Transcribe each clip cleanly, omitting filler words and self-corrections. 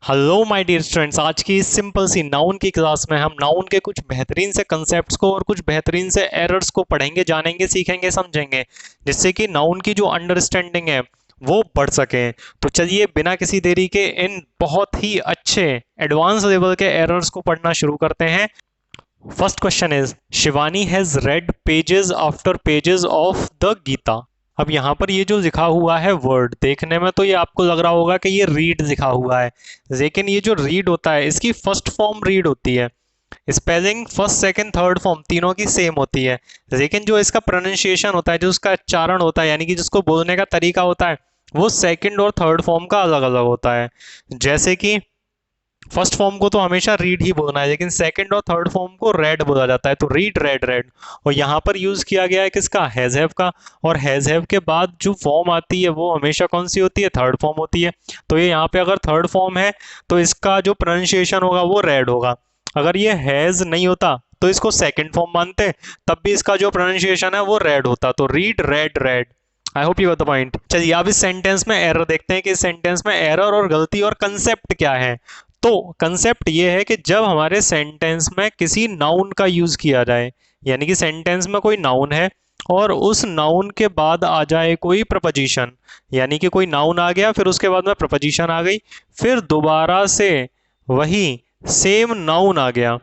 Hello my dear students, आज की इस सिंपल सी नाउन की क्लास में हम नाउन के कुछ बेहतरीन से कंसेप्ट्स को और कुछ बेहतरीन से एरर्स को पढ़ेंगे, जानेंगे, सीखेंगे, समझेंगे, जिससे कि नाउन की जो अंडरस्टैंडिंग है वो बढ़ सके। तो चलिए बिना किसी देरी के इन बहुत ही अच्छे एडवांस लेवल के एरर्स को पढ़ना शुरू करते हैं। First question is Shivani has read pages after pages of the Gita. अब यहाँ पर ये जो लिखा हुआ है वर्ड, देखने में तो ये आपको लग रहा होगा कि ये रीड लिखा हुआ है, लेकिन ये जो रीड होता है इसकी फर्स्ट फॉर्म रीड होती है। Spelling first second third form तीनों की सेम होती है, लेकिन जो इसका प्रोनाउंसिएशन होता है, जो उसका उच्चारण होता है, यानी कि जिसको बोलने का तरीका होता है, वो सेकंड और थर्ड फॉर्म का अलग अलग होता है। जैसे कि फर्स्ट फॉर्म को तो हमेशा रीड ही बोलना है, लेकिन सेकंड और थर्ड फॉर्म को रेड बोला जाता है, तो रीड रेड रेड। और यहाँ पर यूज किया गया है किसका, हैज हैव का। और हैज हैव के बाद जो फॉर्म आती है वो हमेशा कौन सी होती है, थर्ड फॉर्म होती है। तो ये यहाँ पे अगर थर्ड फॉर्म है तो इसका जो प्रोनाउंसिएशन होगा वो रेड होगा। अगर ये हैज नहीं होता तो इसको सेकंड फॉर्म मानते, तब भी इसका जो प्रोनाउंसिएशन है वो रेड होता। तो read red red. I hope you got the point. चलिए अब इस सेंटेंस में एरर देखते हैं कि इस सेंटेंस में एरर और गलती और कंसेप्ट क्या है। तो कंसेप्ट ये है कि जब हमारे सेंटेंस में किसी नाउन का यूज किया जाए, यानी कि सेंटेंस में कोई नाउन है और उस नाउन के बाद आ जाए कोई प्रपोजिशन, यानी कि कोई नाउन आ गया फिर उसके बाद में प्रपोजिशन आ गई, फिर दोबारा से वही सेम नाउन आ गया,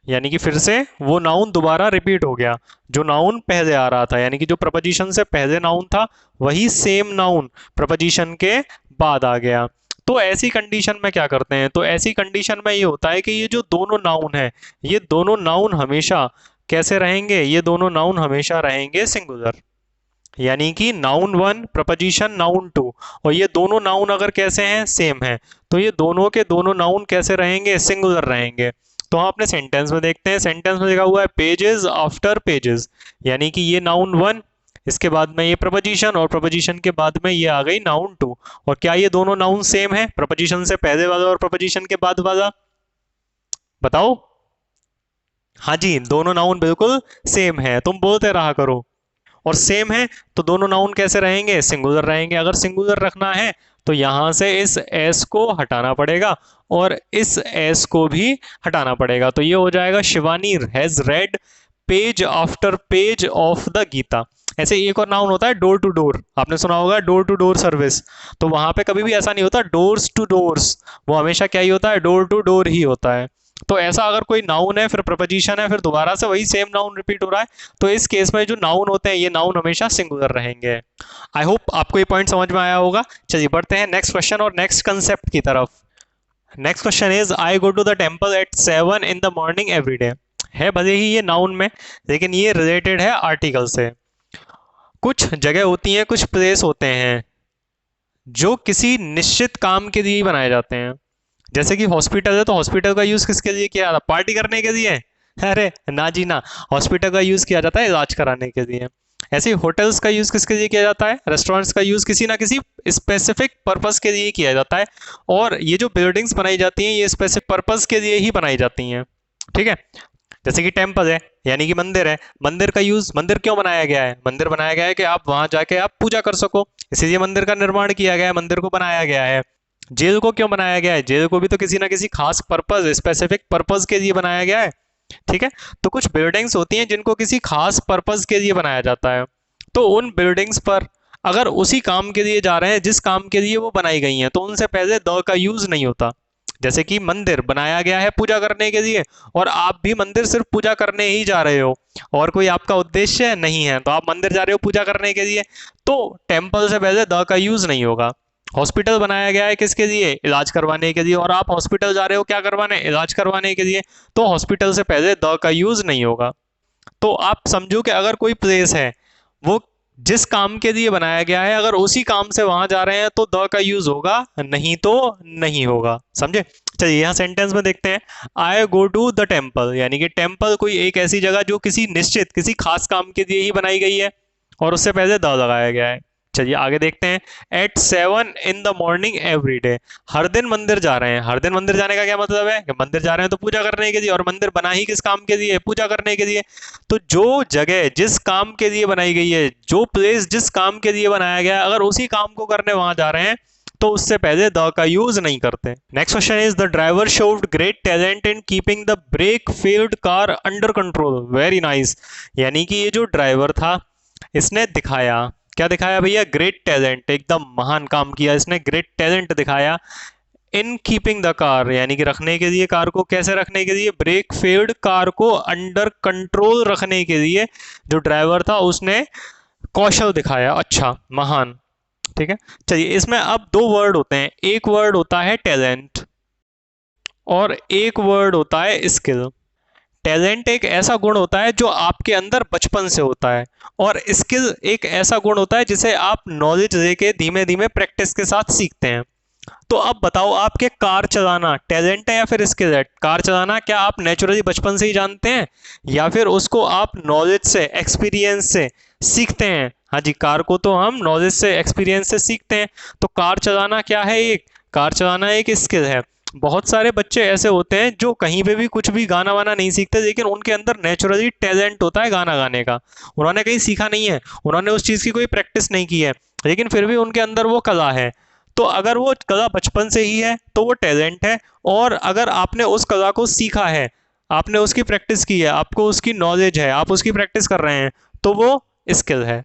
यानी कि फिर से वो नाउन दोबारा रिपीट हो गया। जो नाउन पहले आ रहा था, यानी कि जो प्रपोजिशन से पहले नाउन था, वही सेम नाउन प्रपोजिशन के बाद आ गया। तो ऐसी कंडीशन में क्या करते हैं, तो ऐसी कंडीशन में ये होता है कि ये जो दोनों नाउन है, ये दोनों नाउन हमेशा कैसे रहेंगे, ये दोनों नाउन हमेशा रहेंगे सिंगुलर। यानी कि noun one preposition noun two, और ये दोनों नाउन अगर कैसे हैं, सेम है, तो ये दोनों के दोनों नाउन कैसे रहेंगे, सिंगुलर रहेंगे। तो हम अपने सेंटेंस में देखते हैं, सेंटेंस में लिखा हुआ है पेजेस आफ्टर पेजेस, यानी कि ये नाउन वन, इसके बाद में ये प्रपोजिशन, और प्रपोजिशन के बाद में ये आ गई नाउन टू। और क्या ये दोनों नाउन सेम है, प्रपोजिशन से पहले वाला और प्रपोजिशन के बाद वाला, बताओ। हाँ जी, दोनों नाउन बिल्कुल सेम है, तुम बोलते रहा करो। और सेम है तो दोनों नाउन कैसे रहेंगे, सिंगुलर रहेंगे। अगर सिंगुलर रखना है तो यहां से इस एस को हटाना पड़ेगा और इस एस को भी हटाना पड़ेगा, तो ये हो जाएगा Shivani has read page after page of the Gita. ऐसे एक और नाउन होता है डोर टू डोर, आपने सुना होगा डोर टू डोर सर्विस। तो वहां पे कभी भी ऐसा नहीं होता डोर्स टू डोर्स, वो हमेशा क्या ही होता है, डोर टू डोर ही होता है। तो ऐसा अगर कोई नाउन है फिर प्रपोजिशन है फिर दोबारा से वही सेम नाउन रिपीट हो रहा है, तो इस केस में जो नाउन होते हैं ये नाउन हमेशा सिंगुलर रहेंगे। आई होप आपको ये पॉइंट समझ में आया होगा। चलिए बढ़ते हैं नेक्स्ट क्वेश्चन और नेक्स्ट कंसेप्ट की तरफ। Next question is I go to the temple at 7 in the morning every day. है भले ही ये नाउन में, लेकिन ये रिलेटेड है आर्टिकल से। कुछ जगह होती हैं, कुछ प्लेस होते हैं जो किसी निश्चित काम के लिए ही बनाए जाते हैं। जैसे कि हॉस्पिटल है तो हॉस्पिटल का यूज किसके लिए किया जाता है, पार्टी करने के लिए। अरे ना जी ना, हॉस्पिटल का यूज किया जाता है इलाज कराने के लिए। ऐसे ही होटल्स का यूज किसके लिए किया जाता है, रेस्टोरेंट्स का यूज किसी ना किसी स्पेसिफिक पर्पस के लिए किया जाता है। और ये जो बिल्डिंग्स बनाई जाती हैं ये स्पेसिफिक पर्पस के लिए ही बनाई जाती हैं, ठीक है। जैसे कि टेम्पल है यानी कि मंदिर है, मंदिर का यूज, मंदिर क्यों बनाया गया है, मंदिर बनाया गया है कि आप वहां जाके आप पूजा कर सको, इसीलिए मंदिर का निर्माण किया गया है, मंदिर को बनाया गया है। जेल को क्यों बनाया गया है, जेल को भी तो किसी ना किसी खास पर्पज, स्पेसिफिक पर्पज के लिए बनाया गया है, ठीक है। तो कुछ बिल्डिंग्स होती हैं जिनको किसी खास पर्पज के लिए बनाया जाता है, तो उन बिल्डिंग्स पर अगर उसी काम के लिए जा रहे हैं जिस काम के लिए वो बनाई गई हैं, तो उनसे पहले द का यूज नहीं होता। जैसे कि मंदिर बनाया गया है पूजा करने के लिए, और आप भी मंदिर सिर्फ पूजा करने ही जा रहे हो और कोई आपका उद्देश्य नहीं है, तो आप मंदिर जा रहे हो पूजा करने के लिए, तो टेम्पल से पहले द का यूज नहीं होगा। हॉस्पिटल बनाया गया है किसके लिए, इलाज करवाने के लिए, और आप हॉस्पिटल जा रहे हो क्या करवाने, इलाज करवाने के लिए, तो हॉस्पिटल से पहले द का यूज नहीं होगा। तो आप समझो कि अगर कोई प्लेस है वो जिस काम के लिए बनाया गया है, अगर उसी काम से वहां जा रहे हैं तो द का यूज होगा, नहीं तो नहीं होगा, समझे। चलिए यहाँ सेंटेंस में देखते हैं, आई गो टू द टेम्पल, यानी कि टेम्पल कोई एक ऐसी जगह जो किसी निश्चित किसी खास काम के लिए ही बनाई गई है और उससे पहले द लगाया गया है। चलिए आगे देखते हैं, at 7 in the morning every day, हर दिन मंदिर जा रहे हैं। हर दिन मंदिर जाने का क्या मतलब है कि मंदिर जा रहे हैं तो पूजा करने के लिए, और मंदिर बना ही किस काम के लिए, पूजा करने के लिए। तो जो जगह जिस काम के लिए बनाई गई है, जो प्लेस जिस काम के लिए बनाया गया है, अगर उसी काम को करने वहां जा रहे हैं तो उससे पहले द का यूज नहीं करते। Next question is the driver showed great talent in keeping the brake failed car under control. Very nice. यानी कि ये जो ड्राइवर था इसने दिखाया, क्या दिखाया भैया? ग्रेट टैलेंट, एकदम महान काम किया इसने, ग्रेट टैलेंट दिखाया इन कीपिंग द कार, यानी कि रखने के लिए कार को, कैसे रखने के लिए? ब्रेक फेल्ड कार को अंडर कंट्रोल रखने के लिए जो ड्राइवर था उसने कौशल दिखाया। अच्छा, महान। ठीक है, चलिए इसमें अब दो वर्ड होते हैं, एक वर्ड होता है टैलेंट और एक वर्ड होता है स्किल। टैलेंट एक ऐसा गुण होता है जो आपके अंदर बचपन से होता है, और स्किल एक ऐसा गुण होता है जिसे आप नॉलेज लेके धीमे धीमे प्रैक्टिस के साथ सीखते हैं। तो अब बताओ, आपके कार चलाना टैलेंट है या फिर स्किल है? कार चलाना क्या आप नेचुरली बचपन से ही जानते हैं या फिर उसको आप नॉलेज से, एक्सपीरियंस से सीखते हैं? हाँ जी, कार को तो हम नॉलेज से, एक्सपीरियंस से सीखते हैं। तो कार चलाना क्या है? एक कार चलाना एक स्किल है। बहुत सारे बच्चे ऐसे होते हैं जो कहीं पे भी कुछ भी गाना वाना नहीं सीखते, लेकिन उनके अंदर नेचुरली टैलेंट होता है गाना गाने का। उन्होंने कहीं सीखा नहीं है, उन्होंने उस चीज़ की कोई प्रैक्टिस नहीं की है, लेकिन फिर भी उनके अंदर वो कला है। तो अगर वो कला बचपन से ही है तो वो टैलेंट है, और अगर आपने उस कला को सीखा है, आपने उसकी प्रैक्टिस की है, आपको उसकी नॉलेज है, आप उसकी प्रैक्टिस कर रहे हैं, तो वो स्किल है।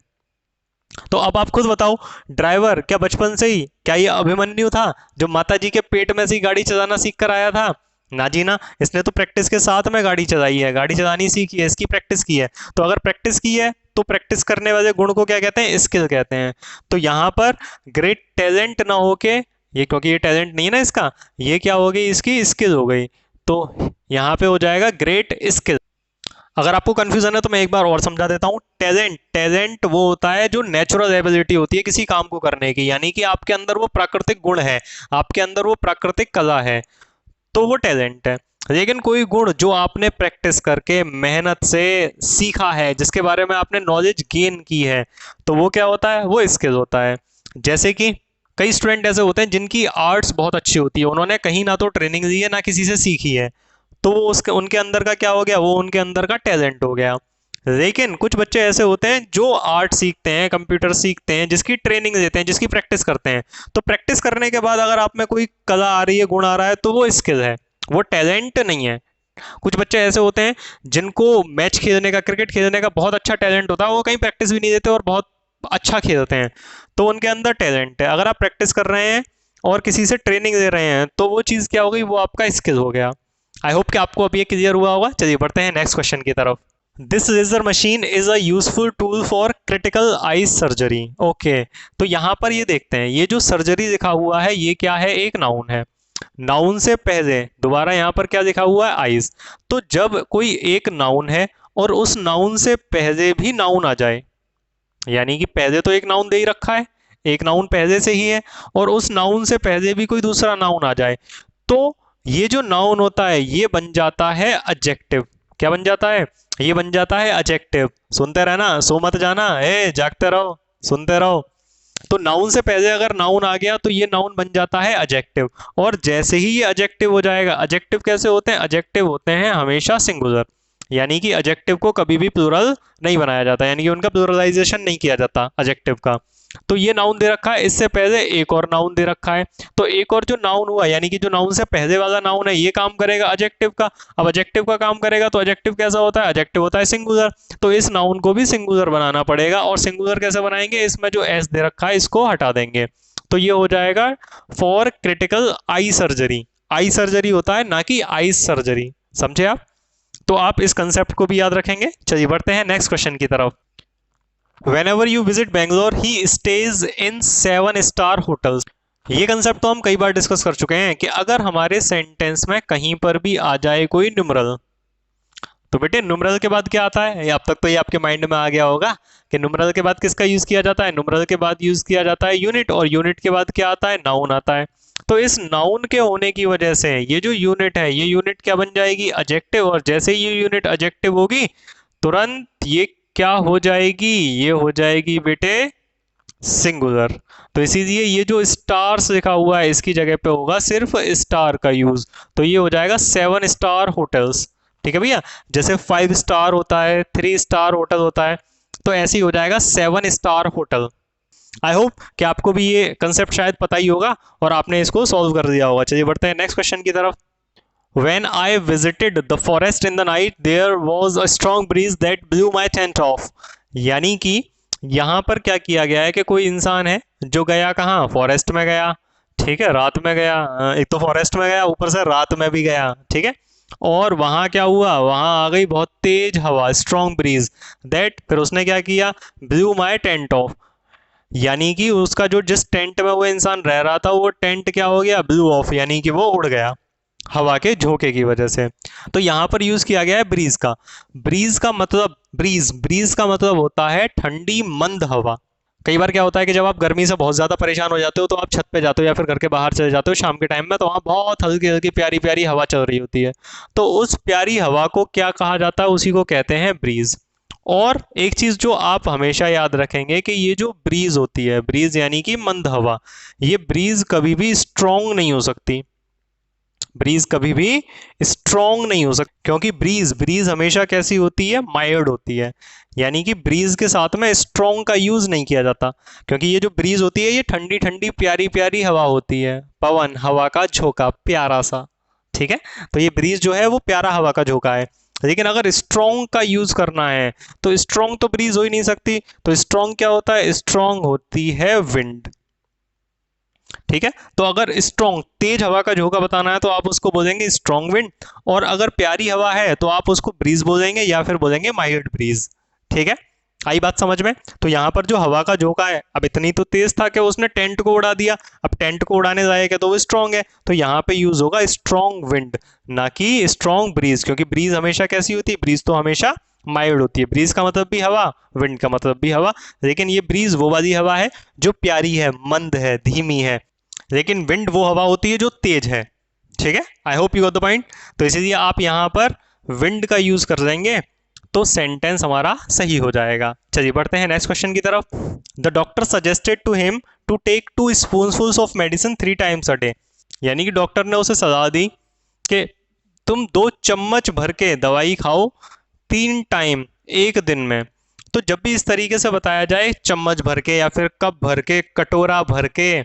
तो अब आप खुद बताओ, ड्राइवर क्या बचपन से ही, क्या ये अभिमन्यु था जो माता जी के पेट में से ही गाड़ी चलाना सीख कर आया था? ना जी ना, इसने तो प्रैक्टिस के साथ में गाड़ी चलाई है, गाड़ी चलानी सीखी है, इसकी प्रैक्टिस की है। तो अगर प्रैक्टिस की है तो प्रैक्टिस करने वाले गुण को क्या कहते हैं? स्किल कहते हैं। तो यहाँ पर ग्रेट टैलेंट ना होके, ये क्योंकि ये टैलेंट नहीं है ना इसका, ये क्या हो गई? इसकी स्किल हो गई। तो यहाँ पे हो जाएगा ग्रेट स्किल। अगर आपको कंफ्यूजन है तो मैं एक बार और समझा देता हूँ। टैलेंट वो होता है जो नेचुरल एबिलिटी होती है किसी काम को करने की, यानी कि आपके अंदर वो प्राकृतिक गुण है, आपके अंदर वो प्राकृतिक कला है, तो वो टैलेंट है। लेकिन कोई गुण जो आपने प्रैक्टिस करके मेहनत से सीखा है, जिसके बारे में आपने नॉलेज गेन की है, तो वो क्या होता है? वो स्किल होता है। जैसे कि कई स्टूडेंट ऐसे होते हैं जिनकी आर्ट्स बहुत अच्छी होती है, उन्होंने कहीं ना तो ट्रेनिंग ली है ना किसी से सीखी है, तो वो उसके उनके अंदर का क्या हो गया? वो उनके अंदर का टैलेंट हो गया। लेकिन कुछ बच्चे ऐसे होते हैं जो आर्ट सीखते हैं, कंप्यूटर सीखते हैं, जिसकी ट्रेनिंग लेते हैं, जिसकी प्रैक्टिस करते हैं, तो प्रैक्टिस करने के बाद अगर आप में कोई कला आ रही है, गुण आ रहा है, तो वो स्किल है, वो टैलेंट नहीं है। कुछ बच्चे ऐसे होते हैं जिनको मैच खेलने का, क्रिकेट खेलने का बहुत अच्छा टैलेंट होता है, वो कहीं प्रैक्टिस भी नहीं देते और बहुत अच्छा खेलते हैं, तो उनके अंदर टैलेंट है। अगर आप प्रैक्टिस कर रहे हैं और किसी से ट्रेनिंग ले रहे हैं, तो वो चीज़ क्या हो गई? वो आपका स्किल हो गया। आई होप कि आपको अब ये क्लियर हुआ होगा। चलिए बढ़ते हैं नेक्स्ट क्वेश्चन की तरफ। This laser machine is a useful tool for critical eye surgery. Okay, तो यहाँ पर ये देखते हैं, ये जो सर्जरी लिखा हुआ है ये क्या है? एक नाउन है। नाउन से पहले दोबारा यहाँ पर क्या लिखा हुआ है? आइज। तो जब कोई एक नाउन है और उस नाउन से पहले भी नाउन आ जाए, यानी कि पहले तो एक नाउन दे ही रखा है, एक नाउन पहले से ही है, और उस नाउन से पहले भी कोई दूसरा नाउन आ जाए, तो ये जो नाउन होता है ये बन जाता है एडजेक्टिव। क्या बन जाता है? ये बन जाता है एडजेक्टिव। सुनते रहना, सो मत जाना, जागते रहो, सुनते रहो। तो नाउन से पहले अगर नाउन आ गया तो ये नाउन बन जाता है एडजेक्टिव, और जैसे ही ये एडजेक्टिव हो जाएगा, एडजेक्टिव कैसे होते हैं? एडजेक्टिव होते हैं हमेशा सिंगुलर, यानी कि एडजेक्टिव को कभी भी प्लूरल नहीं बनाया जाता, यानी कि उनका प्लूरलाइजेशन नहीं किया जाता एडजेक्टिव का। तो ये नाउन दे रखा है, इससे पहले एक और नाउन दे रखा है, तो एक और जो नाउन हुआ, यानी कि जो नाउन से पहले वाला नाउन है ये काम करेगा एडजेक्टिव का। अब एडजेक्टिव का काम करेगा तो एडजेक्टिव कैसा होता है? एडजेक्टिव होता है सिंगुलर, तो इस नाउन को भी सिंगुलर बनाना पड़ेगा। और सिंगुलर कैसे बनाएंगे? इसमें जो एस दे रखा है इसको हटा देंगे, तो ये हो जाएगा for critical eye surgery. Eye surgery होता है, ना कि आईज सर्जरी। समझे आप? तो आप इस कंसेप्ट को भी याद रखेंगे। चलिए बढ़ते हैं नेक्स्ट क्वेश्चन की तरफ। Whenever you visit Bangalore, he stays in 7-star hotels. ये कंसेप्ट तो हम कई बार डिस्कस कर चुके हैं कि अगर हमारे सेंटेंस में कहीं पर भी आ जाए कोई न्यूमरल, तो बेटे न्यूमरल के बाद क्या आता है? अब तक तो ये आपके माइंड में आ गया होगा कि न्यूमरल के बाद किसका यूज किया जाता है? न्यूमरल के बाद यूज किया जाता है यूनिट, और यूनिट के बाद क्या आता है? नाउन आता है। तो इस नाउन के होने की वजह से ये जो यूनिट है, ये यूनिट क्या बन जाएगी? एडजेक्टिव, और जैसे ये यूनिट एडजेक्टिव होगी तुरंत ये क्या हो जाएगी? ये हो जाएगी बेटे सिंगुलर। तो इसीलिए ये जो स्टार्स लिखा हुआ है इसकी जगह पे होगा सिर्फ स्टार का यूज, तो ये हो जाएगा 7-स्टार होटल्स। ठीक है भैया, जैसे 5 स्टार होता है, 3 स्टार होटल होता है, तो ऐसे ही हो जाएगा 7-स्टार होटल। आई होप कि आपको भी ये कंसेप्ट शायद पता ही होगा और आपने इसको सॉल्व कर दिया होगा। चलिए बढ़ते हैं नेक्स्ट क्वेश्चन की तरफ। When I visited the forest in the night, there was a strong breeze that blew my tent off. यानी कि यहाँ पर क्या किया गया है कि कोई इंसान है जो गया कहाँ, फॉरेस्ट में गया, ठीक है, रात में गया, एक तो फॉरेस्ट में गया ऊपर से रात में भी गया, ठीक है, और वहाँ क्या हुआ, वहाँ आ गई बहुत तेज हवा, स्ट्रॉन्ग ब्रीज, दैट फिर उसने क्या किया, ब्लू माई टेंट ऑफ, यानी कि उसका जो जिस टेंट में वो इंसान रह रहा था वो टेंट क्या हो गया, ब्लू ऑफ, यानी कि वो उड़ गया हवा के झोंके की वजह से। तो यहां पर यूज किया गया है ब्रीज का। ब्रीज का मतलब, ब्रीज का मतलब होता है ठंडी मंद हवा। कई बार क्या होता है कि जब आप गर्मी से बहुत ज्यादा परेशान हो जाते हो तो आप छत पे जाते हो या फिर घर के बाहर चले जाते हो शाम के टाइम में, तो वहां बहुत हल्की हल्की प्यारी प्यारी हवा चल रही होती है। तो उस प्यारी हवा को क्या कहा जाता है, उसी को कहते हैं ब्रीज। और एक चीज जो आप हमेशा याद रखेंगे कि ये जो ब्रीज होती है, ब्रीज यानी कि मंद हवा, ये ब्रीज कभी भी स्ट्रॉन्ग नहीं हो सकती, ब्रीज कभी भी स्ट्रॉन्ग नहीं हो सकती, क्योंकि ब्रीज ब्रीज हमेशा कैसी होती है, माइल्ड होती है, यानी कि ब्रीज के साथ में स्ट्रॉन्ग का यूज नहीं किया जाता, क्योंकि ये जो ब्रीज होती है ये ठंडी ठंडी प्यारी प्यारी हवा होती है, पवन, हवा का झोंका प्यारा सा, ठीक है। तो ये ब्रीज जो है वो प्यारा हवा का झोंका है। लेकिन अगर स्ट्रॉन्ग का यूज करना है तो स्ट्रॉन्ग तो ब्रीज हो ही नहीं सकती, तो स्ट्रॉन्ग क्या होता है, स्ट्रॉन्ग होती है विंड, ठीक है। तो अगर स्ट्रॉन्ग तेज हवा का झोंका बताना है तो आप उसको बोलेंगे स्ट्रॉन्ग विंड, और अगर प्यारी हवा है तो आप उसको ब्रीज बोलेंगे या फिर बोलेंगे माइल्ड ब्रीज, ठीक है। आई बात समझ में। तो यहाँ पर जो हवा का झोंका है अब इतनी तो तेज था कि उसने टेंट को उड़ा दिया, अब टेंट को उड़ाने जाएगा तो वो स्ट्रॉन्ग है, तो यहाँ पे यूज होगा स्ट्रॉन्ग विंड, ना कि स्ट्रॉन्ग ब्रीज, क्योंकि ब्रीज हमेशा कैसी होती है, ब्रीज तो हमेशा माइल्ड होती है। ब्रीज का मतलब भी हवा, विंड का मतलब भी हवा, लेकिन ये ब्रीज वो वाली हवा है जो प्यारी है, मंद है, धीमी है, लेकिन विंड वो हवा होती है जो तेज है, ठीक है। I hope you got the point. तो इसीलिए आप यहां पर विंड का यूज कर देंगे तो सेंटेंस हमारा सही हो जाएगा। चलिए बढ़ते हैं नेक्स्ट क्वेश्चन की तरफ। The doctor suggested to him to take 2 spoonfuls of medicine 3 times a day, यानी कि डॉक्टर ने उसे सलाह दी कि तुम 2 चम्मच भर के दवाई खाओ 3 टाइम एक दिन में। तो जब भी इस तरीके से बताया जाए, चम्मच भर के या फिर कप भर के, कटोरा भर के,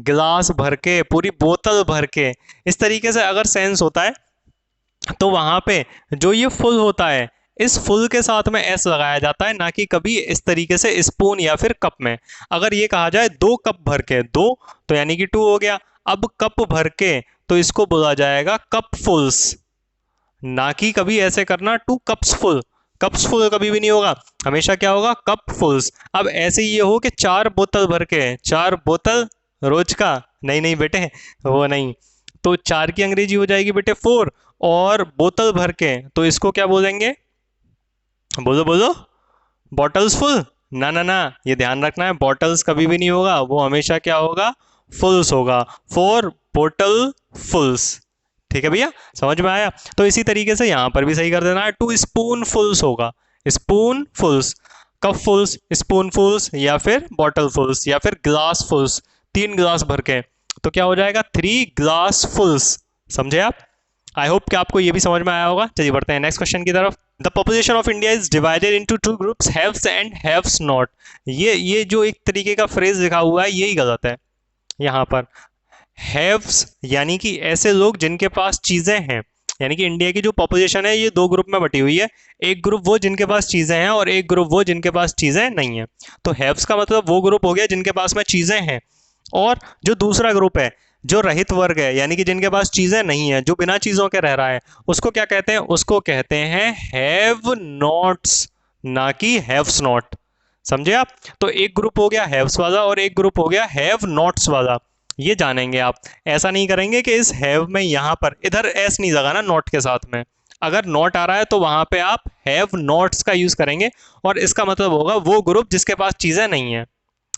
गिलास भर के, पूरी बोतल भर के, इस तरीके से अगर सेंस होता है तो वहां पे जो ये फुल होता है, इस फुल के साथ में एस लगाया जाता है, ना कि कभी इस तरीके से स्पून या फिर कप में। अगर ये कहा जाए 2 कप भर के, 2 तो यानी कि 2 हो गया, अब कप भर के तो इसको बोला जाएगा कप फुल्स, ना कि कभी ऐसे करना 2 कप्स फुल, कप्स फुल कभी भी नहीं होगा, हमेशा क्या होगा, कप फुल्स। अब ऐसे ये हो कि 4 बोतल भर के, 4 बोतल रोज का, नहीं नहीं बेटे वो नहीं, तो 4 की अंग्रेजी हो जाएगी बेटे 4, और बोतल भर के तो इसको क्या बोलेंगे, बोलो बोलो, बॉटल्स फुल, ना ना ना, ये ध्यान रखना है, बॉटल्स कभी भी नहीं होगा, वो हमेशा क्या होगा, फुल्स होगा, 4 बोतल फुल्स, ठीक है भैया, समझ में आया। तो इसी तरीके से यहां पर भी सही कर देना है, 2 स्पून फुल्स होगा, स्पून फुल्स, कप फुल्स, स्पून फुल्स, या फिर बॉटल फुल्स, या फिर ग्लास फुल्स, 3 ग्लास भर के, तो क्या हो जाएगा 3 ग्लास फुल्स, समझे आप। आई होप कि आपको ये भी समझ में आया होगा। चलिए बढ़ते हैं नेक्स्ट क्वेश्चन की तरफ। The population of India is divided into 2 groups, haves and haves not. ये जो एक तरीके का फ्रेज लिखा हुआ है यही गलत है। यहाँ पर हैव्स यानी कि ऐसे लोग जिनके पास चीजें हैं, यानी कि इंडिया की जो पॉपुलेशन है ये 2 ग्रुप में बटी हुई है, एक ग्रुप वो जिनके पास चीजें हैं और एक ग्रुप वो जिनके पास चीजें नहीं है। तो हैव्स का मतलब वो ग्रुप हो गया जिनके पास में चीजें हैं, और जो दूसरा ग्रुप है जो रहित वर्ग है, यानी कि जिनके पास चीजें नहीं है, जो बिना चीजों के रह रहा है, उसको क्या कहते हैं, उसको कहते हैं हैव नॉट्स, ना कि हैव्स नॉट, समझे आप। तो एक ग्रुप हो गया हैव्स वाला और एक ग्रुप हो गया हैव नॉट्स वाला, ये जानेंगे आप। ऐसा नहीं करेंगे कि इस हैव में यहां पर इधर एस नहीं लगाना नॉट के साथ में, अगर नॉट आ रहा है तो वहां पे आप हैव नॉट्स का यूज करेंगे, और इसका मतलब होगा वो ग्रुप जिसके पास चीजें नहीं है,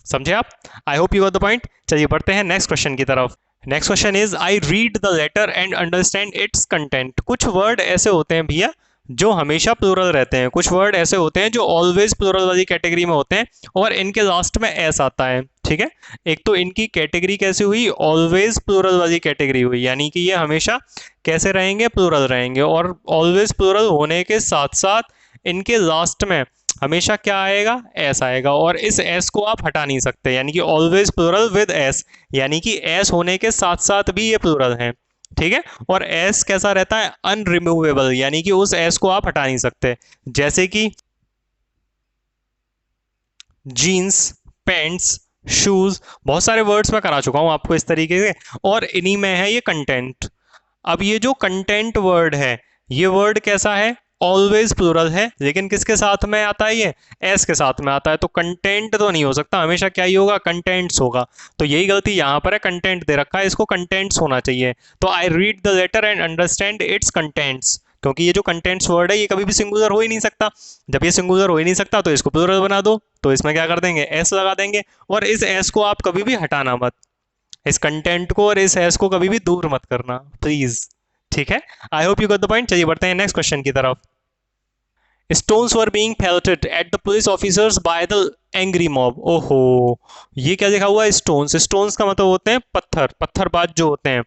समझे आप। I hope you got the point. चलिए बढ़ते हैं नेक्स्ट क्वेश्चन की तरफ। Next question is I read the letter and understand its content. कुछ वर्ड ऐसे होते हैं भैया जो हमेशा प्लूरल रहते हैं, कुछ वर्ड ऐसे होते हैं जो ऑलवेज प्लूरल वाली कैटेगरी में होते हैं और इनके लास्ट में एस आता है, ठीक है। एक तो इनकी कैटेगरी कैसे हुई, ऑलवेज प्लूरल वाली कैटेगरी हुई, यानी कि ये हमेशा कैसे रहेंगे, प्लूरल रहेंगे, और ऑलवेज प्लूरल होने के साथ साथ इनके लास्ट में हमेशा क्या आएगा, एस आएगा, और इस एस को आप हटा नहीं सकते, यानी कि ऑलवेज प्लूरल विद एस, यानी कि एस होने के साथ साथ भी ये प्लूरल है, ठीक है। और एस कैसा रहता है, अनरिमूवेबल, यानी कि उस एस को आप हटा नहीं सकते, जैसे कि जीन्स, पैंट्स, शूज, बहुत सारे वर्ड्स मैं करा चुका हूं आपको इस तरीके से, और इन्हीं में है ये कंटेंट। अब ये जो कंटेंट वर्ड है, ये वर्ड कैसा है, ऑलवेज प्लूरल है, लेकिन किसके साथ में आता है, ये एस के साथ में आता है, तो कंटेंट तो नहीं हो सकता, हमेशा क्या ही होगा, कंटेंट्स होगा। तो यही गलती यहां पर है, कंटेंट दे रखा है, इसको कंटेंट्स होना चाहिए। तो I read the letter and understand its contents, क्योंकि ये जो कंटेंट्स वर्ड है ये कभी भी सिंगुलर हो ही नहीं सकता, जब ये सिंगुलर हो ही नहीं सकता तो इसको प्लूरल बना दो, तो इसमें क्या कर देंगे, एस लगा देंगे, और इस एस को आप कभी भी हटाना मत, इस कंटेंट को और इस एस को कभी भी दूर मत करना प्लीज, ठीक है। I hope you got the point. चलिए बढ़ते हैं नेक्स्ट क्वेश्चन की तरफ। Stones were being pelted at the police officers by the angry mob. ओहो, ये क्या लिखा हुआ है, स्टोन्स, स्टोन्स का मतलब होते हैं पत्थर, पत्थरबाज जो होते हैं,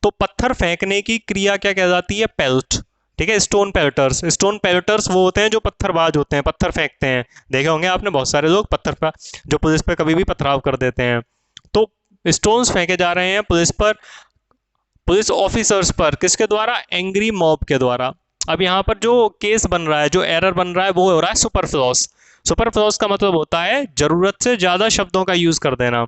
तो पत्थर फेंकने की क्रिया क्या कहलाती है, पेल्ट, ठीक है। स्टोन पेल्टर्स, स्टोन पेल्टर्स वो होते हैं जो पत्थरबाज होते हैं, पत्थर फेंकते हैं, देखे होंगे आपने बहुत सारे लोग पत्थर पर जो पुलिस पे कभी भी पथराव कर देते हैं। तो स्टोन्स फेंके जा रहे हैं पुलिस पर, पुलिस ऑफिसर्स पर, किसके द्वारा, एंग्री मॉब के द्वारा। अब यहाँ पर जो केस बन रहा है, जो एरर बन रहा है, वो हो रहा है सुपरफ्लॉस। सुपरफ्लॉस का मतलब होता है जरूरत से ज्यादा शब्दों का यूज कर देना,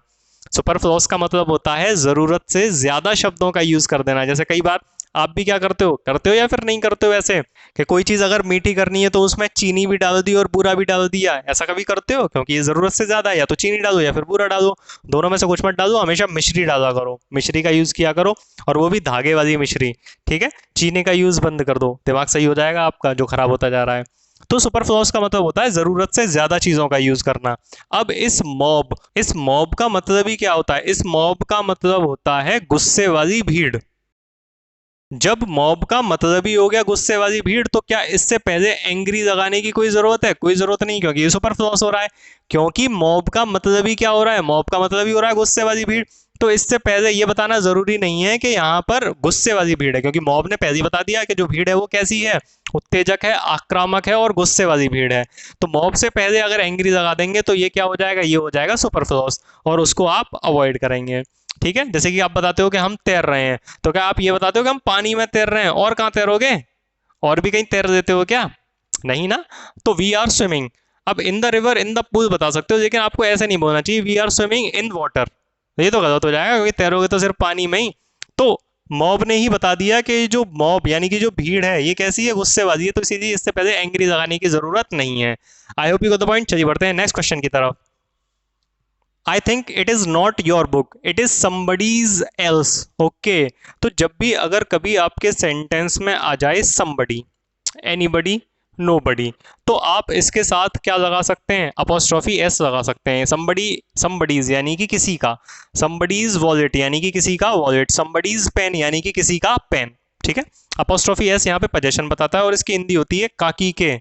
सुपरफ्लॉस का मतलब होता है जरूरत से ज्यादा शब्दों का यूज कर देना। जैसे कई बार आप भी क्या करते हो या फिर नहीं करते हो ऐसे, कि कोई चीज अगर मीठी करनी है तो उसमें चीनी भी डाल दी और बूरा भी डाल दिया, ऐसा कभी करते हो, क्योंकि ये जरूरत से ज्यादा है, या तो चीनी डालो या फिर बूरा डालो, दोनों में से कुछ मत डालो, हमेशा मिश्री डाला करो, मिश्री का यूज किया करो, और वो भी धागे वाली मिश्री, ठीक है। चीनी का यूज बंद कर दो, दिमाग सही हो जाएगा आपका जो खराब होता जा रहा है। तो सुपरफ्लूस का मतलब होता है जरूरत से ज्यादा चीजों का यूज करना। अब इस मॉब का मतलब ही क्या होता है, इस मॉब का मतलब होता है गुस्से वाली भीड़। जब मॉब का मतलब ही हो गया गुस्से वाली भीड़, तो क्या इससे पहले एंग्री लगाने की कोई जरूरत है, कोई जरूरत नहीं, क्योंकि ये सुपरफ्लूस हो रहा है, क्योंकि मॉब का मतलब ही क्या हो रहा है, मॉब का मतलब ही हो रहा है गुस्से वाली भीड़। तो इससे पहले ये बताना जरूरी नहीं है कि यहाँ पर गुस्से वाली भीड़ है, क्योंकि मॉब ने पहले ही बता दिया कि जो भीड़ है वो कैसी है, उत्तेजक है, आक्रामक है और गुस्से वाली भीड़ है। तो मॉब से पहले अगर एंग्री लगा देंगे तो ये क्या हो जाएगा, ये हो जाएगा सुपरफ्लूस, और उसको आप अवॉइड करेंगे, ठीक है। जैसे कि आप बताते हो कि हम तैर रहे हैं, तो क्या आप ये बताते हो कि हम पानी में तैर रहे हैं, और कहाँ तैरोगे, और भी कहीं तैर देते हो क्या, नहीं ना। तो वी आर स्विमिंग, अब in the river, in the pool बता सकते हो, लेकिन आपको ऐसे नहीं बोलना चाहिए we are swimming in water, ये तो गलत हो जाएगा, क्योंकि तैरोगे तो सिर्फ पानी में ही। तो मॉब ने ही बता दिया कि जो मॉब यानी कि जो भीड़ है ये कैसी है, गुस्से वाली है, तो इसीलिए इससे पहले एंग्री लगाने की जरूरत नहीं है। I hope you got the point. चलिए बढ़ते हैं नेक्स्ट क्वेश्चन की तरफ। I think it is not your book, it is somebody's else. Okay, तो जब भी अगर कभी आपके सेंटेंस में आ जाए समबडी, एनीबडी, नोबडी, तो आप इसके साथ क्या लगा सकते हैं, अपोस्ट्रोफी एस लगा सकते हैं। समबडी, समबडीज यानी कि किसी का, समबडीज वॉलेट यानी कि किसी का वॉलेट, समबडीज पेन यानी कि किसी का पेन, ठीक है। अपोस्ट्रोफी एस यहाँ पे पोजेशन बताता है, और इसकी हिंदी होती है काकी के,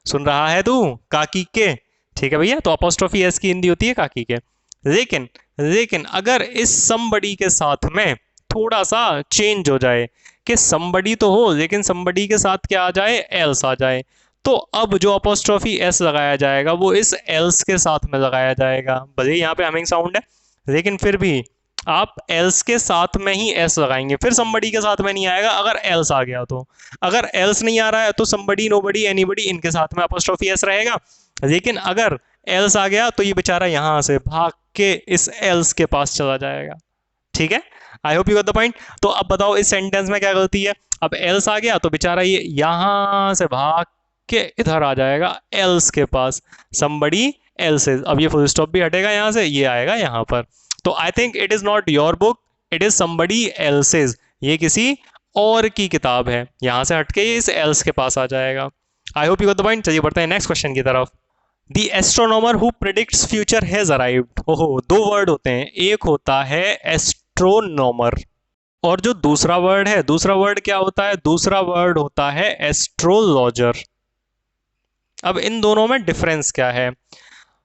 सुन रहा है तू, काकी के, ठीक है भैया। तो अपोस्ट्रोफी एस की हिंदी होती है काकी के। लेकिन लेकिन अगर इस समबडी के साथ में थोड़ा सा चेंज हो जाए, कि समबडी तो हो लेकिन समबडी के साथ क्या आ जाए, एल्स आ जाए, तो अब जो अपोस्ट्रोफी एस लगाया जाएगा वो इस एल्स के साथ में लगाया जाएगा। भले ही यहाँ पे हमिंग साउंड है, लेकिन फिर भी आप एल्स के साथ में ही एस लगाएंगे, फिर समबडी के साथ में नहीं आएगा अगर एल्स आ गया तो। अगर एल्स नहीं आ रहा है तो समबडी, नोबडी, एनीबडी, इनके साथ में अपोस्ट्रोफी एस रहेगा। लेकिन अगर एल्स आ गया तो ये बेचारा यहां से भाग के इस एल्स के पास चला जाएगा, ठीक है। I hope you got the point. तो अब बताओ इस सेंटेंस में क्या गलती है, अब एल्स आ गया तो बेचारा ये यहां से भाग के इधर आ जाएगा एल्स के पास, समबडी एल्सेज, अब ये फुल स्टॉप भी हटेगा यहां से, ये आएगा यहां पर। तो I think it is not your book, it is somebody else's, ये किसी और की किताब है, यहां से हटके ये इस एल्स के पास आ जाएगा। आई hope you got the point. चलिए बढ़ते हैं नेक्स्ट क्वेश्चन की तरफ। The astronomer who predicts future has arrived. ओहो, दो वर्ड होते हैं, एक होता है एस्ट्रोनॉमर, और जो दूसरा वर्ड है, दूसरा वर्ड क्या होता है, दूसरा वर्ड होता है एस्ट्रोलॉजर। अब इन दोनों में डिफरेंस क्या है,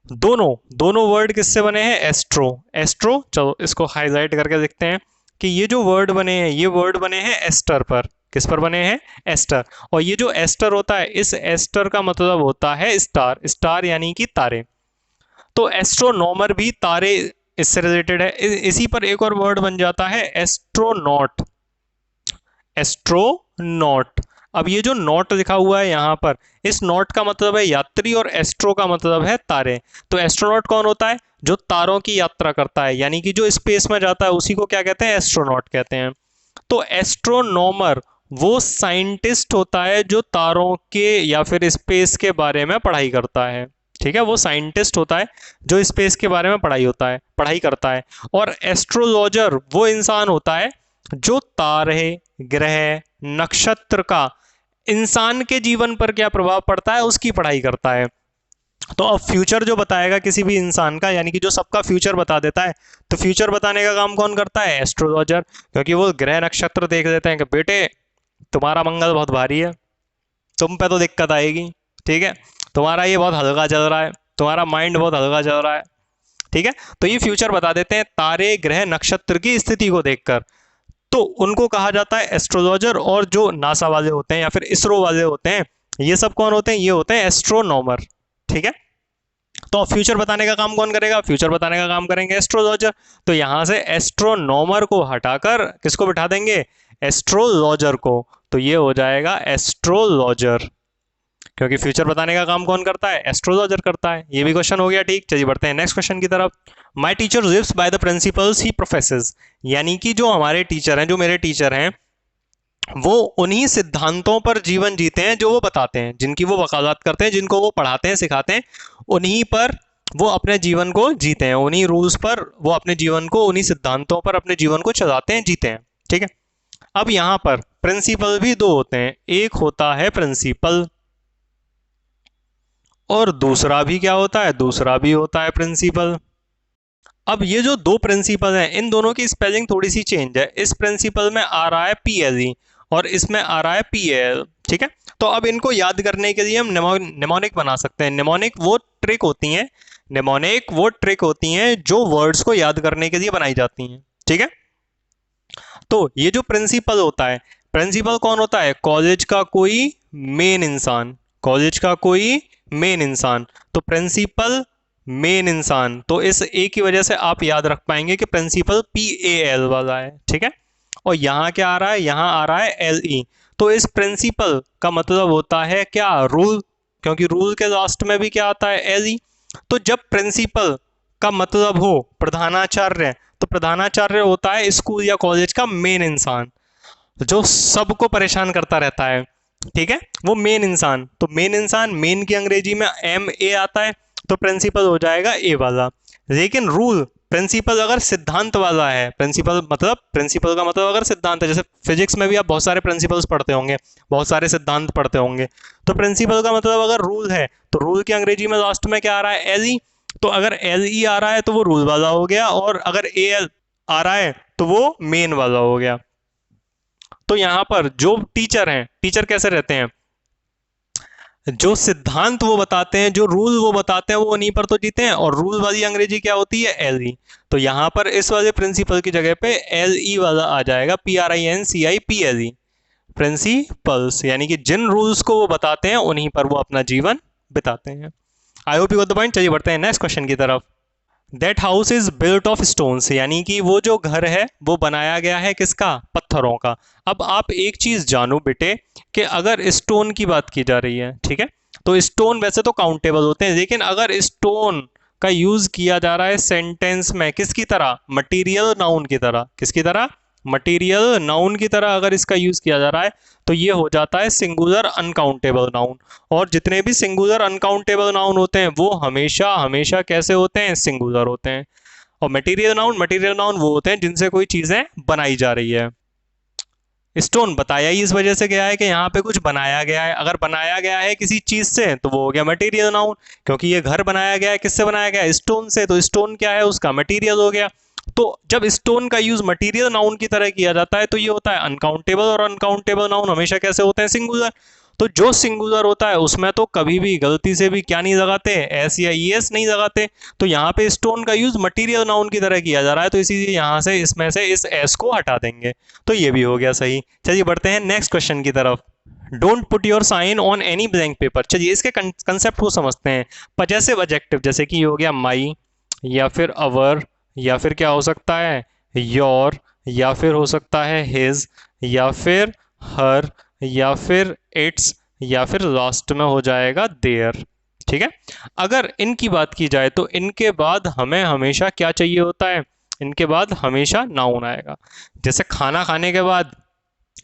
दोनों दोनों वर्ड किससे बने हैं, एस्ट्रो, एस्ट्रो, चलो इसको हाईलाइट करके देखते हैं कि ये जो वर्ड बने हैं ये वर्ड बने हैं एस्टर पर, किस पर बने हैं, एस्टर। और ये जो एस्टर होता है, इस एस्टर का मतलब होता है स्टार, स्टार यानी कि तारे। तो एस्ट्रोनॉमर भी तारे इससे रिलेटेड है। इसी पर एक और वर्ड बन जाता है एस्ट्रोनॉट, एस्ट्रोनॉट। अब ये जो नॉट लिखा हुआ है यहाँ पर, इस नॉट का मतलब है यात्री और एस्ट्रो का मतलब है तारे। तो एस्ट्रोनॉट कौन होता है, जो तारों की यात्रा करता है, यानी कि जो स्पेस में जाता है उसी को क्या कहते हैं, एस्ट्रोनॉट कहते हैं। तो एस्ट्रोनॉमर वो साइंटिस्ट होता है जो तारों के या फिर स्पेस के बारे में पढ़ाई करता है। ठीक है, वो साइंटिस्ट होता है जो स्पेस के बारे में पढ़ाई करता है। और एस्ट्रोलॉजर वो इंसान होता है जो तारे, ग्रह, नक्षत्र का इंसान के जीवन पर क्या प्रभाव पड़ता है उसकी पढ़ाई करता है। तो अब फ्यूचर जो बताएगा किसी भी इंसान का, यानी कि जो सबका फ्यूचर बता देता है, तो फ्यूचर बताने का काम कौन करता है, एस्ट्रोलॉजर। क्योंकि वो ग्रह नक्षत्र देख देते हैं कि बेटे तुम्हारा मंगल बहुत भारी है, तुम पे तो दिक्कत आएगी, ठीक है, तुम्हारा ये बहुत हल्का चल रहा है, तुम्हारा माइंड बहुत हल्का चल रहा है, ठीक है। तो ये फ्यूचर बता देते हैं तारे, ग्रह, नक्षत्र की स्थिति को देखकर। तो उनको कहा जाता है एस्ट्रोलॉजर। और जो नासा वाले होते हैं या फिर इसरो वाले होते हैं, ये सब कौन होते हैं, ये होते हैं एस्ट्रोनॉमर। ठीक है, तो फ्यूचर बताने का काम कौन करेगा, फ्यूचर बताने का काम करेंगे एस्ट्रोलॉजर। तो यहां से एस्ट्रोनॉमर को हटाकर किसको बिठा देंगे, एस्ट्रोलॉजर को। तो ये हो जाएगा एस्ट्रोलॉजर, क्योंकि फ्यूचर बताने का काम कौन करता है, एस्ट्रोलॉजर करता है। ये भी क्वेश्चन हो गया, ठीक। चलिए बढ़ते हैं नेक्स्ट क्वेश्चन की तरफ। My teacher lives by the principles he professes, यानी कि जो हमारे टीचर हैं, जो मेरे टीचर हैं, वो उन्हीं सिद्धांतों पर जीवन जीते हैं जो वो बताते हैं, जिनकी वो वकालत करते हैं, जिनको वो पढ़ाते हैं, सिखाते हैं, उन्हीं पर वो अपने जीवन को जीते हैं, उन्हीं रूल्स पर वो अपने जीवन को, उन्हीं सिद्धांतों पर अपने जीवन को चलाते हैं, जीते हैं। ठीक है, अब यहां पर प्रिंसिपल भी दो होते हैं, एक होता है प्रिंसिपल और दूसरा भी क्या होता है, दूसरा भी होता है प्रिंसिपल। अब ये जो दो प्रिंसिपल हैं, इन दोनों की स्पेलिंग थोड़ी सी चेंज है। इस प्रिंसिपल में आ रहा है PLE और इसमें आ रहा है PAL। ठीक है, तो अब इनको याद करने के लिए हम निमोनिक बना सकते हैं। निमोनिक वो ट्रिक होती हैं, निमोनिक वो ट्रिक होती हैं जो वर्ड्स को याद करने के लिए बनाई जाती हैं। ठीक है, तो ये जो प्रिंसिपल होता है, प्रिंसिपल कौन होता है, कॉलेज का कोई मेन इंसान, कॉलेज का कोई मेन इंसान। तो प्रिंसिपल मेन इंसान, तो इस ए की वजह से आप याद रख पाएंगे कि प्रिंसिपल PAL वाला है। ठीक है, और यहां क्या आ रहा है, यहां आ रहा है LE। तो इस प्रिंसिपल का मतलब होता है क्या, रूल, क्योंकि रूल के लास्ट में भी क्या आता है, LE। तो जब प्रिंसिपल का मतलब हो प्रधानाचार्य, तो प्रधानाचार्य होता है स्कूल या कॉलेज का मेन इंसान जो सबको परेशान करता रहता है। ठीक है, वो मेन इंसान। तो मेन इंसान, मेन की अंग्रेजी में MA आता है, तो प्रिंसिपल हो जाएगा ए वाला। लेकिन रूल, प्रिंसिपल अगर सिद्धांत वाला है, प्रिंसिपल मतलब, प्रिंसिपल का मतलब अगर सिद्धांत है, जैसे फिजिक्स में भी आप बहुत सारे प्रिंसिपल्स पढ़ते होंगे, बहुत सारे सिद्धांत पढ़ते होंगे, तो प्रिंसिपल का मतलब अगर रूल है, तो रूल की अंग्रेजी में लास्ट में क्या आ रहा है, LE। तो अगर LE आ रहा है तो वो रूल वाला हो गया, और अगर AL आ रहा है तो वो मेन वाला हो गया। तो यहां पर जो टीचर हैं, टीचर कैसे रहते हैं, जो सिद्धांत वो बताते हैं, जो रूल वो बताते हैं, वो उन्हीं पर तो जीते हैं। और रूल वाली अंग्रेजी क्या होती है, LE। तो यहां पर इस वाले प्रिंसिपल की जगह पे LE वाला आ जाएगा, PRINCIPLE, प्रिंसिपल्स, यानी कि जिन रूल्स को वो बताते हैं उन्हीं पर वो अपना जीवन बिताते हैं। आई hope you got the point. चलिए बढ़ते हैं नेक्स्ट क्वेश्चन की तरफ। That house is built of stones, यानी कि वो जो घर है वो बनाया गया है किसका, पत्थरों का। अब आप एक चीज जानो बेटे, कि अगर स्टोन की बात की जा रही है, ठीक है, तो स्टोन वैसे तो काउंटेबल होते हैं, लेकिन अगर स्टोन का यूज किया जा रहा है सेंटेंस में किसकी तरह, मटीरियल नाउन की तरह, किसकी तरह, मटीरियल नाउन की तरह अगर इसका यूज किया जा रहा है, तो ये हो जाता है सिंगुलर अनकाउंटेबल नाउन। और जितने भी सिंगुलर अनकाउंटेबल नाउन होते हैं वो हमेशा हमेशा कैसे होते हैं, सिंगुलर होते हैं। और मटीरियल नाउन वो होते हैं जिनसे कोई चीजें बनाई जा रही है। स्टोन बताया ही इस वजह से गया है कि यहाँ पे कुछ बनाया गया है। अगर बनाया गया है किसी चीज से तो वो हो गया मटेरियल नाउन, क्योंकि ये घर बनाया गया है किससे बनाया गया है, स्टोन से, तो स्टोन क्या है, उसका मटेरियल हो गया। तो जब स्टोन का यूज मटेरियल नाउन की तरह किया जाता है तो ये होता है अनकाउंटेबल, और अनकाउंटेबल नाउन हमेशा कैसे होते हैं, सिंगुलर। तो जो सिंगुलर होता है उसमें तो कभी भी गलती से भी क्या नहीं लगाते, एस या ई एस नहीं लगाते। तो यहाँ पे स्टोन का यूज मटीरियल नाउन की तरह किया जा रहा है, तो इसीलिए यहाँ से इसमें से इस एस को हटा देंगे। तो ये भी हो गया सही। चलिए बढ़ते हैं नेक्स्ट क्वेश्चन की तरफ। Don't put your sign on any blank paper. चलिए इसके कंसेप्ट को समझते हैं। पजेसिव एडजेक्टिव जैसे कि ये हो गया माई, या फिर अवर, या फिर क्या हो सकता है योर, या फिर हो सकता है हिज, या फिर हर, या फिर इट्स, या फिर लास्ट में हो जाएगा देयर। ठीक है। अगर इनकी बात की जाए तो इनके बाद हमें हमेशा क्या चाहिए होता है, इनके बाद हमेशा नाउन आएगा। जैसे खाना खाने के बाद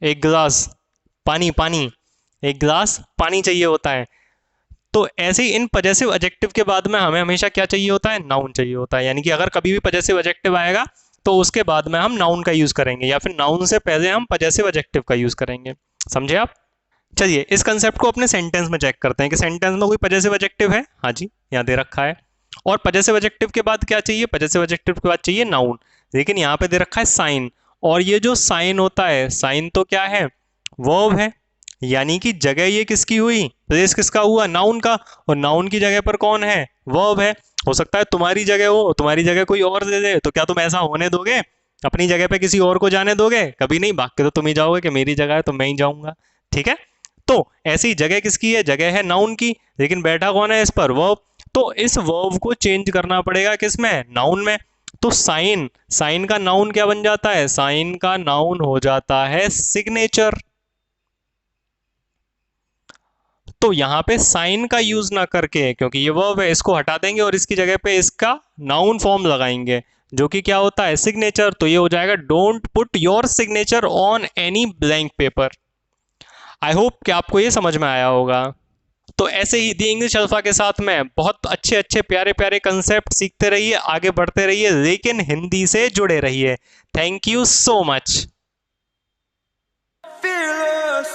एक गिलास पानी, पानी, एक गिलास पानी चाहिए होता है। तो ऐसे ही इन पजेसिव एडजेक्टिव के बाद में हमें हमेशा क्या चाहिए होता है, नाउन चाहिए होता है। यानी कि अगर कभी भी पजेसिव एडजेक्टिव आएगा तो उसके बाद में हम नाउन का यूज करेंगे, या फिर नाउन से पहले हम पजेसिव एडजेक्टिव का यूज करेंगे। समझे आप? चलिए इस कंसेप्ट को अपने सेंटेंस में चेक करते हैं कि सेंटेंस में कोई पजेसिव एडजेक्टिव है। हाँ जी, यहाँ दे रखा है। और पजेसिव एडजेक्टिव के बाद क्या चाहिए, पजेसिव एडजेक्टिव के बाद चाहिए नाउन। लेकिन यहाँ पे दे रखा है साइन, और ये जो साइन होता है, साइन तो क्या है, वर्ब है। यानी कि जगह ये किसकी हुई, प्लेस किसका हुआ, नाउन का। और नाउन की जगह पर कौन है, वर्ब है। हो सकता है तुम्हारी जगह हो, तुम्हारी जगह कोई और दे दे, तो क्या तुम ऐसा होने दोगे, अपनी जगह पे किसी और को जाने दोगे? कभी नहीं, भाग के तो तुम ही जाओगे कि मेरी जगह है तो मैं ही जाऊंगा। ठीक है। तो ऐसी जगह किसकी है, जगह है नाउन की, लेकिन बैठा कौन है इस पर, वर्ब। तो इस वर्ब को चेंज करना पड़ेगा किसमें, नाउन में। तो साइन, साइन का नाउन क्या बन जाता है, साइन का नाउन हो जाता है सिग्नेचर। तो यहाँ पे साइन का यूज ना करके, क्योंकि ये वर्ब है, इसको हटा देंगे और इसकी जगह पे इसका नाउन फॉर्म लगाएंगे, जो कि क्या होता है, सिग्नेचर। तो ये हो जाएगा don't put your signature on any blank paper. I hope कि आपको ये समझ में आया होगा। तो ऐसे ही दी इंग्लिश अल्फा के साथ में बहुत अच्छे अच्छे प्यारे प्यारे कंसेप्ट सीखते रहिए, आगे बढ़ते रहिए, लेकिन हिंदी से जुड़े रहिए। Thank you so much. Fearless.